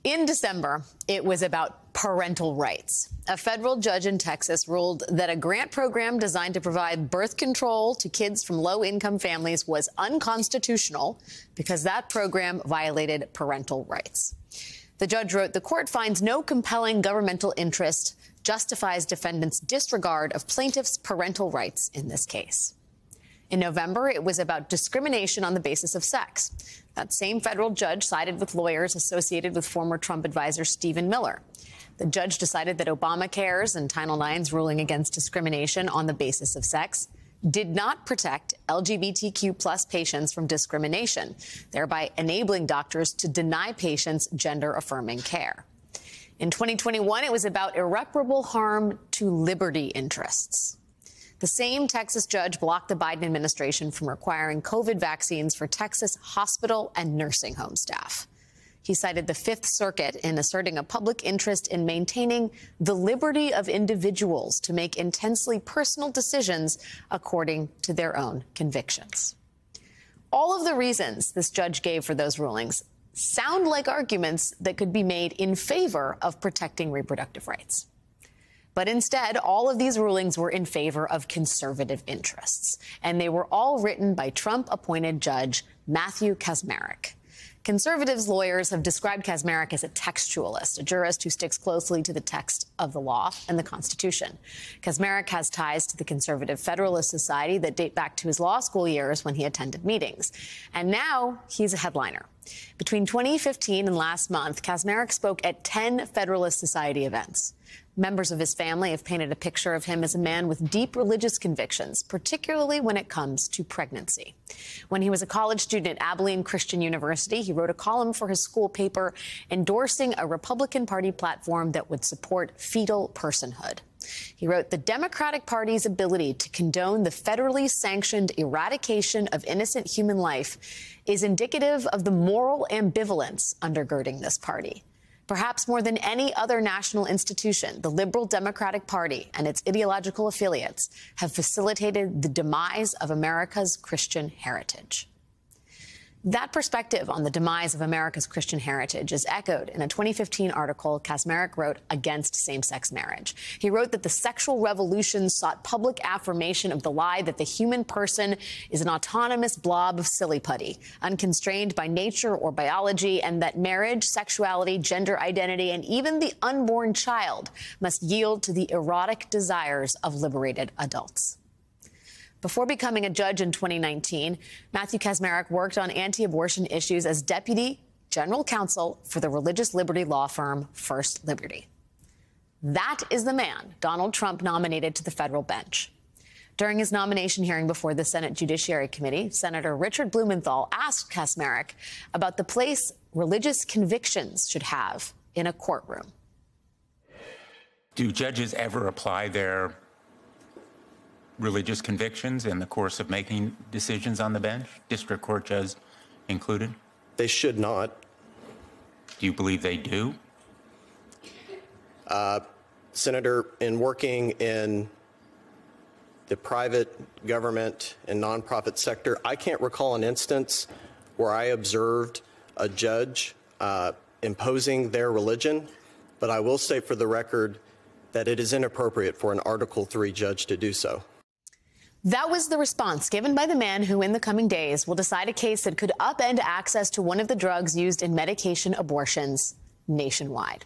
In December, it was about parental rights. A federal judge in Texas ruled that a grant program designed to provide birth control to kids from low-income families was unconstitutional because that program violated parental rights. The judge wrote, "The court finds no compelling governmental interest justifies defendants' disregard of plaintiffs' parental rights in this case." In November, it was about discrimination on the basis of sex. That same federal judge sided with lawyers associated with former Trump advisor Stephen Miller. The judge decided that Obamacare's and Title IX's ruling against discrimination on the basis of sex did not protect LGBTQ+ patients from discrimination, thereby enabling doctors to deny patients gender-affirming care. In 2021, it was about irreparable harm to liberty interests. The same Texas judge blocked the Biden administration from requiring COVID vaccines for Texas hospital and nursing home staff. He cited the Fifth Circuit in asserting a public interest in maintaining the liberty of individuals to make intensely personal decisions according to their own convictions. All of the reasons this judge gave for those rulings sound like arguments that could be made in favor of protecting reproductive rights. But instead, all of these rulings were in favor of conservative interests, and they were all written by Trump-appointed Judge Matthew Kacsmaryk. Conservatives' lawyers have described Kacsmaryk as a textualist, a jurist who sticks closely to the text of the law and the Constitution. Kacsmaryk has ties to the Conservative Federalist Society that date back to his law school years when he attended meetings. And now he's a headliner. Between 2015 and last month, Kacsmaryk spoke at 10 Federalist Society events. Members of his family have painted a picture of him as a man with deep religious convictions, particularly when it comes to pregnancy. When he was a college student at Abilene Christian University, he wrote a column for his school paper endorsing a Republican Party platform that would support fetal personhood. He wrote, "The Democratic Party's ability to condone the federally sanctioned eradication of innocent human life is indicative of the moral ambivalence undergirding this party. Perhaps more than any other national institution, the liberal Democratic Party and its ideological affiliates have facilitated the demise of America's Christian heritage." That perspective on the demise of America's Christian heritage is echoed in a 2015 article Kacsmaryk wrote against same-sex marriage. He wrote that the sexual revolution sought public affirmation of the lie that the human person is an autonomous blob of silly putty, unconstrained by nature or biology, and that marriage, sexuality, gender identity, and even the unborn child must yield to the erotic desires of liberated adults. Before becoming a judge in 2019, Matthew Kacsmaryk worked on anti-abortion issues as deputy general counsel for the religious liberty law firm First Liberty. That is the man Donald Trump nominated to the federal bench. During his nomination hearing before the Senate Judiciary Committee, Senator Richard Blumenthal asked Kacsmaryk about the place religious convictions should have in a courtroom. Do judges ever apply their religious convictions in the course of making decisions on the bench, district court judge included? They should not. Do you believe they do? Senator, in working in the private government and nonprofit sector, I can't recall an instance where I observed a judge imposing their religion, but I will state for the record that it is inappropriate for an Article III judge to do so. That was the response given by the man who in the coming days will decide a case that could upend access to one of the drugs used in medication abortions nationwide.